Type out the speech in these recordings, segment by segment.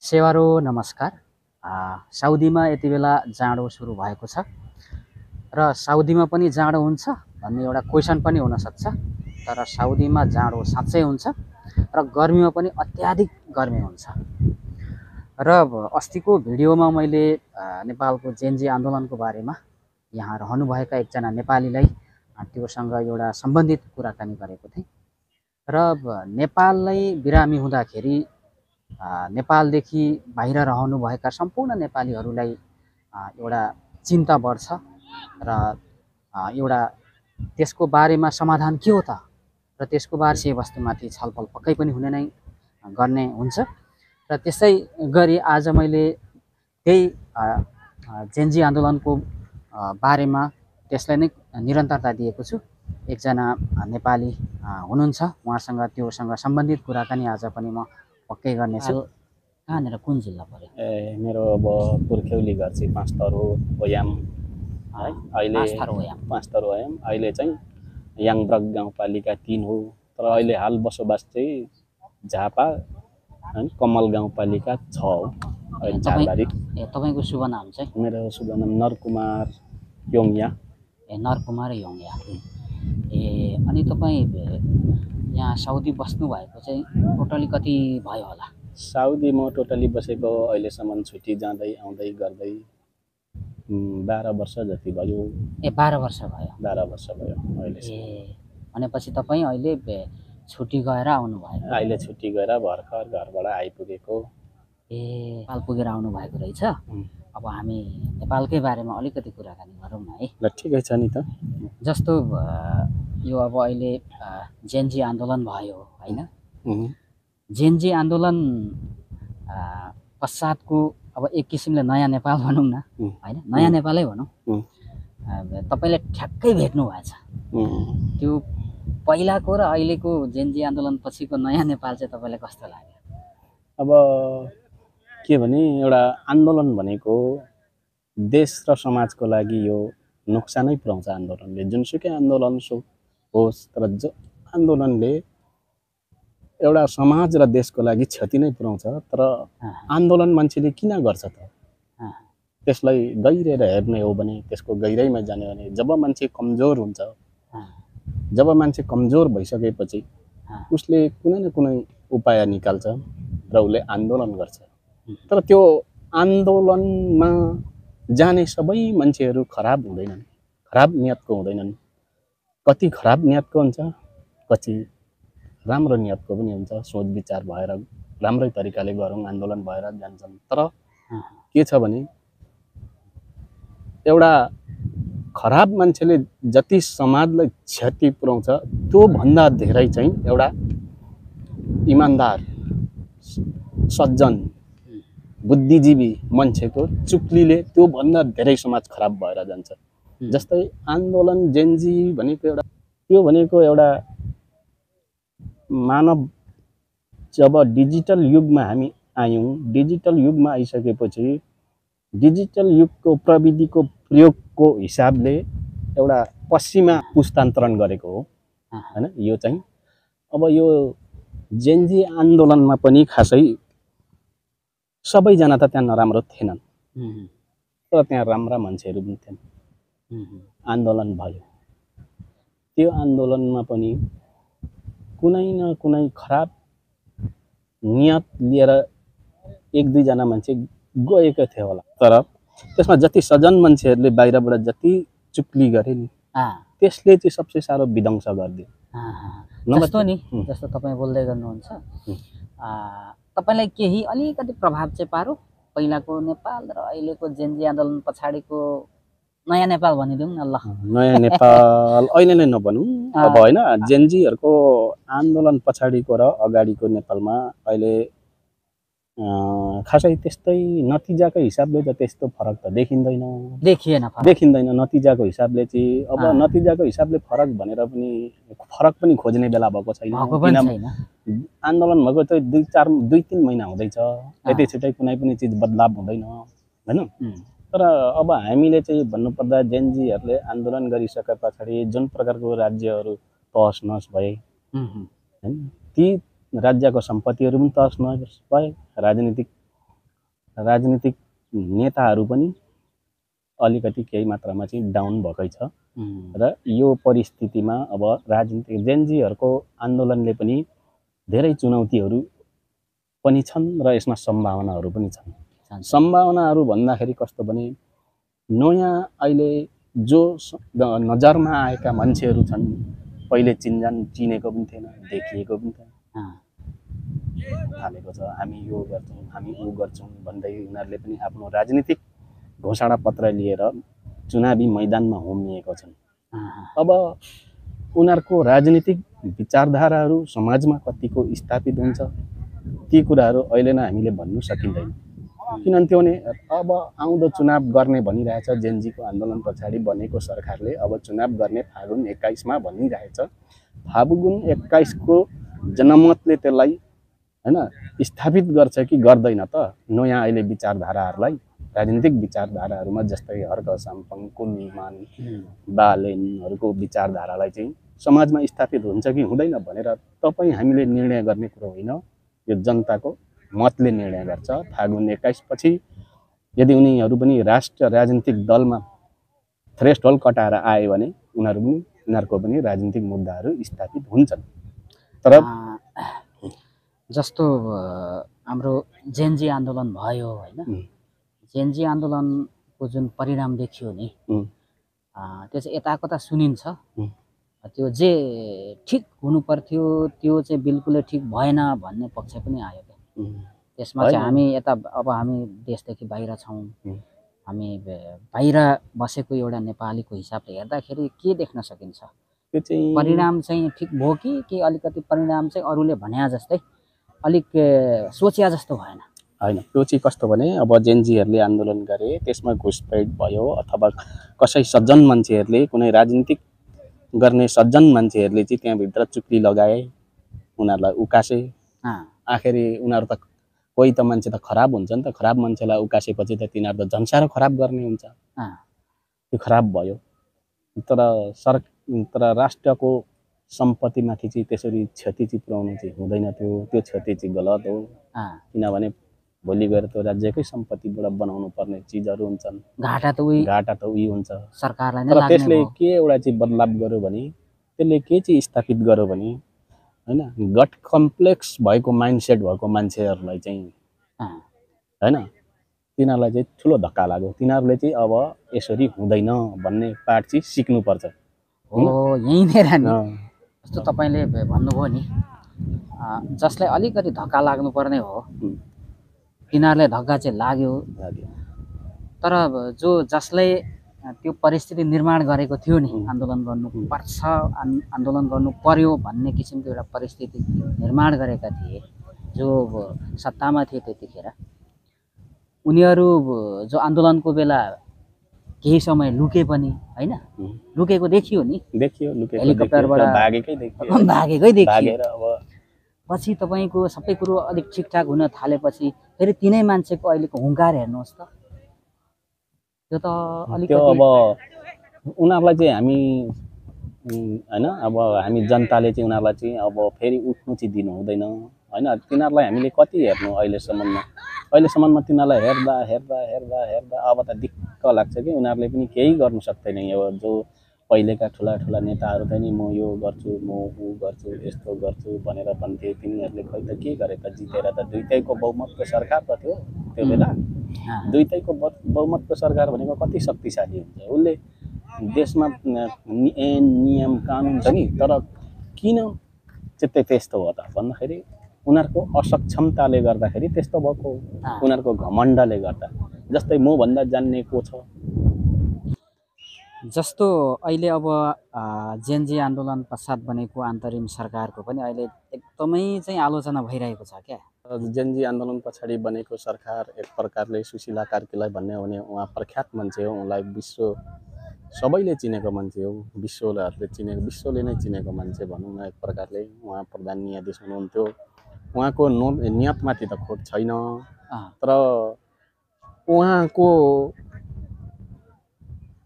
सेवारो नमस्कार। साउदीमा यति बेला जाडो सुरु भएको छ र साउदीमा पनि जाडो हुन्छ भन्ने एउटा क्वेसन पनि हुनसक्छ। तर साउदीमा जाडो साँच्चै हुन्छ र गर्मीमा पनि अत्याधिक गर्मी हुन्छ। र अस्तिको भिडियोमा मैले नेपालको जेनजी आन्दोलनको बारेमा यहाँ रहनुभएका एकजना नेपालीलाई त्योसँग एउटा सम्बन्धित कुराकानी गरेको थिएँ र नेपाललाई बिरामी हुँदाखेरि नेपालदेखि बाहिर रहनुभएका सम्पूर्ण नेपालीहरूलाई एउटा चिन्ता बढ्छ र एउटा त्यसको बारेमा समाधान के हो त र त्यसको विषयवस्तुमाथि छलफल पक्कै पनि हुने नै गर्ने हुन्छ। र त्यसै गरी आज मैले त्यही जेनजी आन्दोलनको बारेमा त्यसलाई नै निरन्तरता दिएको छु। एकजना नेपाली हुनुहुन्छ, उहाँसँग त्योसँग सम्बन्धित कुराकानी आज पनि म पक्कै गर्नेछु। कहाँनिर कुन जिल्ला पर्यो? मेरो अब पुर्ख्यौली घर चाहिँ पाँचथरो ओयाम है। अहिले पाँचथरो ओयाम अहिले चाहिँ याङब्रक गाउँपालिका 3 हो। तर अहिले हाल बसोबास चाहिँ झापा हैन कमल गाउँपालिका 6 हो। अहिले झारबारी। तपाईको शुभ नाम चाहिँ? मेरो शुभ नाम नरकुमार योङया। नरकुमार योङया। अनि तपाईँ यहाँ साउदी बस्नु भएको चाहिँ टोटली कति भयो होला? साउदी म टोटली बसेको अहिलेसम्म छुट्टी जाँदै आउँदै गर्दै 12 वर्ष जति भयो। 12 वर्ष भयो। 12 वर्ष भयो अहिले। भनेपछि तपाईँ अहिले छुट्टी गएर आउनु भयो? अहिले छुट्टी गएर भर्खर घरबाट आइपुगेको। नेपाल पुगेर आउनु भएको रहेछ। अब हामी नेपालकै बारेमा अलिकति कुराकानी गरौँ न है। ल ठिकै छ नि त। जस्तो यो अब अहिले जेनजी आन्दोलन भयो हैन? जेनजी आन्दोलन पश्चातको अब एक किसिमले नयाँ नेपाल भनौँ न हैन, नयाँ नेपालै भनौँ। तपाईले ठ्याक्कै भेट्नु भएछ त्यो पहिलाको र अहिलेको जेनजी आन्दोलन पछिको नयाँ नेपाल चाहिँ तपाईलाई कस्तो लाग्यो? अब के भने एउटा आन्दोलन भनेको देश र समाजको लागि यो नोक्सानै पुर्याउँछ। आन्दोलनले जुनसुकै आन्दोलन होस्, तर जो आन्दोलनले एउटा समाज र देशको लागि क्षति नै पुर्याउँछ। तर आन्दोलन मान्छेले किन गर्छ त? त्यसलाई गहिरेर हेर्ने हो भने, त्यसको गहिराइमा जाने हो भने, जब मान्छे कमजोर हुन्छ, जब मान्छे कमजोर भइसकेपछि उसले कुनै न कुनै उपाय निकाल्छ र उसले आन्दोलन गर्छ। तर त्यो आन्दोलनमा जाने सबै मान्छेहरू खराब हुँदैनन्, खराब नियतको हुँदैनन्। कति खराब नियतको हुन्छ, कति राम्रो नियतको पनि हुन्छ। सोच विचार भएर राम्रै तरिकाले गरौँ आन्दोलन भएर जान्छन्। तर के छ भने एउटा खराब मान्छेले जति समाजलाई क्षति पुर्याउँछ त्यो भन्दा धेरै चाहिँ एउटा इमानदार, सज्जन, बुद्धिजीवी मान्छेको चुक्लीले त्यो भन्दा धेरै समाज खराब भएर जान्छ। जस्तै आन्दोलन जेनजी भनेको एउटा मानव जब डिजिटल युगमा हामी आयौँ, डिजिटल युगमा आइसकेपछि डिजिटल युगको प्रविधिको प्रयोगको हिसाबले एउटा पश्चिमा पुस्तान्तरण गरेको हो हैन। यो चाहिँ अब यो जेनजी आन्दोलनमा पनि खासै सबैजना त त्यहाँ नराम्रो थिएनन्, तर त्यहाँ राम्रा मान्छेहरू पनि थिएन। आन्दोलन भयो, त्यो आन्दोलनमा पनि कुनै न कुनै खराब नियत लिएर 1-2 जना मान्छे गएको थियो होला। तर त्यसमा जति सजन मान्छेहरूले बाहिरबाट जति चुक्ली गरे नि, त्यसले चाहिँ सबसे साह्रो विध्वंस गरिदियो। जस्तो नि, जस्तो तपाईँ बोल्दै गर्नुहुन्छ, तपाईलाई केही अलिकति प्रभाव चाहिँ पारो पहिलाको नेपाल र अहिलेको जेनजी आन्दोलन पछाडिको नयाँ नेपाल भनिदिउँ न ल। नयाँ नेपाल अहिले नै नभनौँ अब हैन। जेनजीहरुको आन्दोलन पछाडिको र अगाडिको नेपालमा अहिले खासै त्यस्तै नतिजाको हिसाबले त त्यस्तो फरक त देखिँदैन। नतिजाको हिसाबले चाहिँ अब नतिजाको हिसाबले फरक भनेर पनि फरक पनि खोज्ने बेला भएको छैन। आन्दोलन भएको चाहिँ 2-3 महिना हुँदैछ। यति छिटै कुनै पनि चिज बदलाव हुँदैन हैन। तर अब हामीले चाहिँ भन्नुपर्दा जेनजीहरुले आन्दोलन गरिसके पछाडि जुन प्रकारको राज्यहरू तहस नहस भए हैन, ती राज्यको सम्पत्तिहरू पनि तहस नहस भए, राजनीतिक राजनीतिक नेताहरू पनि अलिकति केही मात्रामा चाहिँ डाउन भएकै छ र यो परिस्थितिमा अब राजनीतिक जेनजीहरूको आन्दोलनले पनि धेरै चुनौतीहरू पनि छन् र यसमा सम्भावनाहरू पनि छन्। सम्भावनाहरू भन्दाखेरि कस्तो भने नयाँ अहिले जो नजरमा आएका मान्छेहरू छन्, पहिले चिनेको पनि थिएन, देखिएको पनि थिएन, थालेको छ हामी यो गर्छौँ हामी ऊ गर्छौँ भन्दै उनीहरूले पनि आफ्नो राजनीतिक घोषणा पत्र लिएर चुनावी मैदानमा होमिएको छन्। अब उनीहरूको राजनीतिक विचारधाराहरू समाजमा कतिको स्थापित हुन्छ ती कुराहरू अहिले नै हामीले भन्नु सकिँदैन। किनभने अब आउँदो चुनाव गर्ने भनिरहेछ, जेनजीको आन्दोलन पछाडि बनेको सरकारले अब चुनाव गर्ने फागुन 21 भनिरहेछ। फागुन 21 को जनमतले त्यसलाई हैन स्थापित गर्छ कि गर्दैन त? नयाँ अहिले विचारधाराहरूलाई, राजनीतिक विचारधाराहरूमा जस्तै हर्क साम्पङ, कुलमान, बालेनहरूको विचारधारालाई चाहिँ समाजमा स्थापित हुन्छ कि हुँदैन भनेर तपाईँ हामीले निर्णय गर्ने कुरो होइन, यो जनताको मतले निर्णय गर्छ। फागुन 21 पछि यदि उनीहरू पनि राष्ट्रिय राजनीतिक दलमा थ्रेसहोल्ड कटाएर आए भने उनीहरूको पनि राजनीतिक मुद्दाहरू स्थापित हुन्छन्। तर जस्तो हाम्रो जेनजी आन्दोलन भयो होइन, जेनजी आन्दोलनको जुन परिणाम देखियो नि त्यो चाहिँ यताकता सुनिन्छ। त्यो जे ठिक हुनु पर्थ्यो त्यो चाहिँ बिल्कुलै ठिक भएन भन्ने पक्ष पनि आयो क्या। त्यसमा चाहिँ हामी यता अब हामी देशदेखि बाहिर छौँ, हामी बाहिर बसेको एउटा नेपालीको हिसाबले हेर्दाखेरि के देख्न सकिन्छ? त्यो चाहिँ परिणाम चाहिँ ठिक भयो कि अलिकति परिणाम चाहिँ अरूले भने जस्तै अलिक सोचिया जस्तो भएन? होइन, त्यो चाहिँ कस्तो भने अब जेनजीहरूले आन्दोलन गरे, त्यसमा घुसपैठ भयो अथवा कसै सज्जन मान्छेहरूले, कुनै राजनीतिक गर्ने सज्जन मान्छेहरूले चाहिँ त्यहाँभित्र चुक्ली लगाए, उनीहरूलाई उकासे। आखिरी उनीहरू त कोही त मान्छे त खराब हुन्छ नि त, खराब मान्छेलाई उकासेपछि त तिनीहरू त झन्सारो खराब गर्ने हुन्छ, त्यो खराब भयो। तर राष्ट्रको सम्पत्तिमाथि चाहिँ त्यसरी क्षति चाहिँ पुर्याउनु चाहिँ हुँदैन, त्यो क्षति चाहिँ गलत हो। किनभने भोलि गएर त्यो राज्यकै सम्पत्तिबाट बनाउनु पर्ने चिजहरू हुन्छन्, घाटा त उही हुन्छ सरकारलाई नै। त्यसले के एउटा चाहिँ बदलाव गर्यो भने, त्यसले के चाहिँ स्थापित गर्यो भने हैन, गट कम्प्लेक्स भएको माइन्डसेट भएको मान्छेहरूलाई चाहिँ हैन, तिनीहरूलाई चाहिँ ठुलो धक्का लाग्यो। तिनीहरूले चाहिँ अब यसरी हुँदैन भन्ने पाठ चाहिँ सिक्नुपर्छ। हो, यहीँनिर नि जस्तो तपाईँले भन्नुभयो नि, जसलाई अलिकति धक्का लाग्नुपर्ने हो तिनीहरूलाई धक्का चाहिँ लाग्यो। तर जसले त्यो परिस्थिति निर्माण गरेको थियो नि, आन्दोलन गर्नुपर्छ, आन्दोलन गर्नु पर्यो भन्ने किसिमको एउटा परिस्थिति निर्माण गरेका थिए जो सत्तामा थिए त्यतिखेर, उनीहरू जो आन्दोलनको बेला केही समय लुके पनि होइन, लुकेको देखियो नि, हेलिकप्टरबाट भागेकै देखियो। पछि तपाईँको सबै कुरो अलिक ठिकठाक हुन थालेपछि फेरि तिनै मान्छेको अहिलेको हुङ्कार हेर्नुहोस् त, त्यो त अलिकति अब उनीहरूलाई चाहिँ हामी हैन, अब हामी जनताले चाहिँ उनीहरूलाई चाहिँ अब फेरि उठ्नु चाहिँ दिनु हुँदैन हैन। तिनीहरूलाई हामीले कति हेर्नु अहिलेसम्ममा तिनीहरूलाई हेर्दा अब त दिक्क लाग्छ कि उनीहरूले पनि केही गर्नु सक्दैन। यो जो पहिलेका ठुला नेताहरू चाहिँ नि म यो गर्छु, म ऊ गर्छु, यस्तो गर्छु भनेर भन्थे, तिनीहरूले खै त के गरे त? जितेर त दुईटैको बहुमतको सरकार त थियो त्यो बेला। दुईटैको बहुमतको सरकार भनेको कति शक्तिशाली हुन्छ, उसले देशमा नियम कानुन छ नि। तर किन चाहिँ त्यस्तो हो त भन्दाखेरि उनीहरूको असक्षमताले गर्दाखेरि त्यस्तो भएको, उनीहरूको घमण्डले गर्दा। जस्तै म भन्दा जान्ने को छ? जस्तो अहिले अब जेनजी आन्दोलन पश्चात बनेको अन्तरिम सरकारको पनि अहिले एकदमै चाहिँ आलोचना भइरहेको छ क्या। जेनजी आन्दोलन पछाडि बनेको सरकार एक प्रकारले सुशीला कार्कीलाई भन्ने हो भने उहाँ प्रख्यात मान्छे हो, उनलाई सबैले चिनेको मान्छे हो, विश्वले नै चिनेको मान्छे भनौँ न एक प्रकारले। उहाँ प्रधान न्यायाधीश हुनुहुन्थ्यो, उहाँको नियतमाथि त खोट छैन, तर उहाँको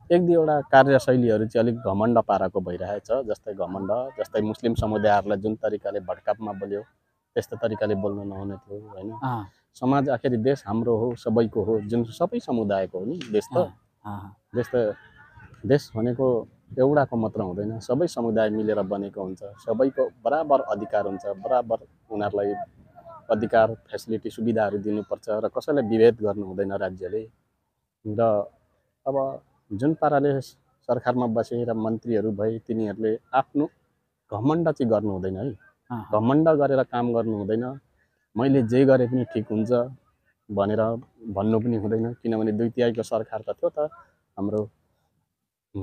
एक दुईवटा कार्यशैलीहरू चाहिँ अलिक घमण्ड पाराको भइरहेछ। जस्तै मुस्लिम समुदायहरूलाई जुन तरिकाले भड्कापमा बोल्यो त्यस्तो तरिकाले बोल्नु नहुने थियो हैन। समाज आखिर देश हाम्रो हो, सबैको हो, जुन सबै समुदायको हो नि देश त। देश भनेको एउटाको मात्र हुँदैन, सबै समुदाय मिलेर बनेको हुन्छ। सबैको बराबर अधिकार हुन्छ, बराबर उनीहरूलाई अधिकार, फेसिलिटी, सुविधाहरू दिनुपर्छ र कसैलाई विभेद गर्नु हुँदैन राज्यले। र अब जुन पाराले सरकारमा बसेर मन्त्रीहरू भए तिनीहरूले आफ्नो घमण्ड चाहिँ गर्नु हुँदैन है। घमण्ड गरेर काम गर्नु हुँदैन। मैले जे गरे पनि ठिक हुन्छ भनेर भन्नु पनि हुँदैन, किनभने 2/3 सरकार त थियो त हाम्रो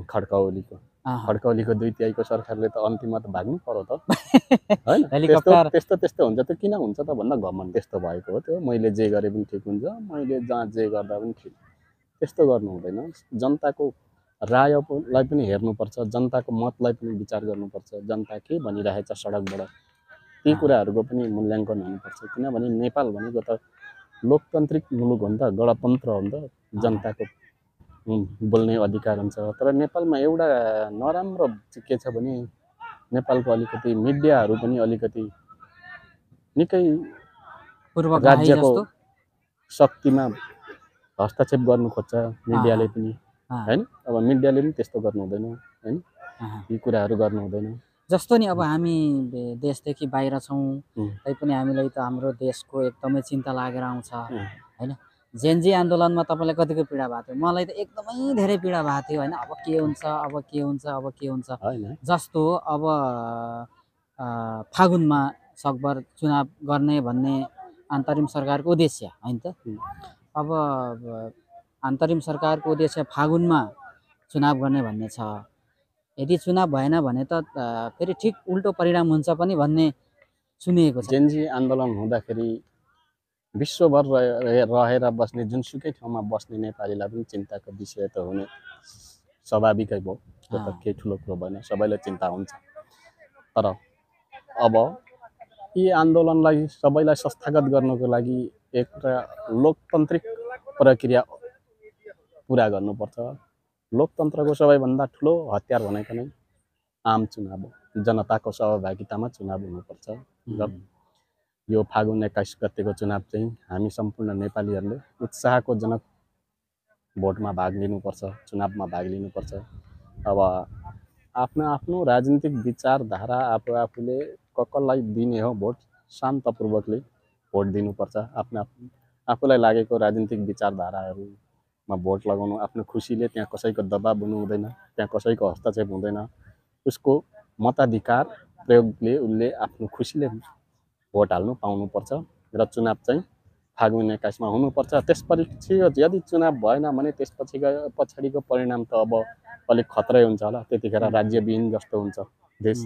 खड्का ओलीको 2/3 सरकारले त अन्तिममा त भाग्नु पर्यो त हैन। त्यस्तो हुन्छ त किन हुन्छ त भन्दा घमण्ड त्यस्तो भएको हो त्यो। मैले जे गरे पनि ठिक हुन्छ, मैले जहाँ जे गर्दा पनि ठिक, त्यस्तो गर्नु हुँदैन। जनताको रायलाई पनि हेर्नुपर्छ, जनताको मतलाई पनि विचार गर्नुपर्छ, जनता के भनिरहेछ सडकबाट ती कुराहरूको पनि मूल्याङ्कन हुनुपर्छ। किनभने नेपाल भनेको त लोकतान्त्रिक मुलुक हो नि त, गणतन्त्र हो नि त, जनताको बोल्ने अधिकार हुन्छ। तर नेपालमा एउटा नराम्रो के छ भने नेपालको अलिकति मिडियाहरू पनि अलिकति निकै राज्यको शक्तिमा हस्तक्षेप गर्नु खोज्छ मिडियाले पनि हैन। अब मिडियाले पनि त्यस्तो गर्नु हुँदैन हैन, यी कुराहरू गर्नु हुँदैन। जस्तो नि अब हामी देशदेखि बाहिर छौँ तैपनि हामीलाई त हाम्रो देशको एकदमै चिन्ता लागेर आउँछ हैन। जेनजी आन्दोलनमा तपाईँलाई कतिको पीडा भएको थियो? मलाई त एकदमै धेरै पीडा भएको थियो हैन। अब के हुन्छ, अब के हुन्छ, अब के हुन्छ। जस्तो अब फागुनमा सकभर चुनाव गर्ने भन्ने अन्तरिम सरकारको उद्देश्य हैन त। अब अन्तरिम सरकारको उद्देश्य फागुनमा चुनाव गर्ने भन्ने छ। यदि चुनाव भएन भने त फेरि ठिक उल्टो परिणाम हुन्छ पनि भन्ने सुनिएको छ। जेनजी आन्दोलन हुँदाखेरि विश्वभर रहेर बस्ने जुनसुकै ठाउँमा बस्ने नेपालीलाई पनि चिन्ताको विषय त हुने स्वाभाविकै भयो। त्यो त केही ठुलो कुरो भएन, सबैलाई चिन्ता हुन्छ। तर अब यी आन्दोलनलाई सबैलाई संस्थागत गर्नको लागि एउटा लोकतान्त्रिक प्रक्रिया पुरा गर्नुपर्छ। लोकतन्त्रको सबैभन्दा ठुलो हतियार भनेको नै आम चुनाव हो। जनताको सहभागितामा चुनाव हुनुपर्छ। र यो फागुन 21 गतेको चुनाव चाहिँ हामी सम्पूर्ण नेपालीहरूले उत्साहको जनक भोटमा भाग लिनुपर्छ, चुनावमा भाग लिनुपर्छ। अब आफ्नो राजनीतिक विचारधारा आफूले कसलाई दिने हो भोट, शान्तपूर्वकले भोट दिनुपर्छ। आफूलाई लागेको राजनीतिक विचारधाराहरूमा भोट लगाउनु, आफ्नो खुसीले, त्यहाँ कसैको दबाब हुनु हुँदैन, त्यहाँ कसैको हस्तक्षेप हुँदैन। उसको मताधिकार प्रयोगले उसले आफ्नो खुसीले भोट हाल्नु पाउनुपर्छ। र चुनाव चाहिँ फागुन 21 हुनुपर्छ। त्यसपछि यदि चुनाव भएन भने पछाडिको परिणाम त अब अलिक खतरै हुन्छ होला। त्यतिखेर राज्यविहीन जस्तो हुन्छ देश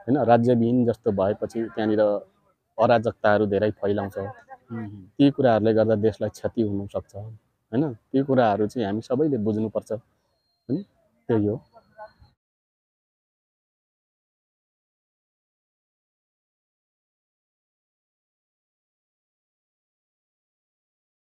हैन। राज्यविहीन जस्तो भएपछि त्यहाँनिर अराजकताहरू धेरै फैलाउँछ। ती कुराहरूले गर्दा देशलाई क्षति हुनसक्छ हैन। ती कुराहरू चाहिँ हामी सबैले बुझ्नुपर्छ हैन। त्यही हो।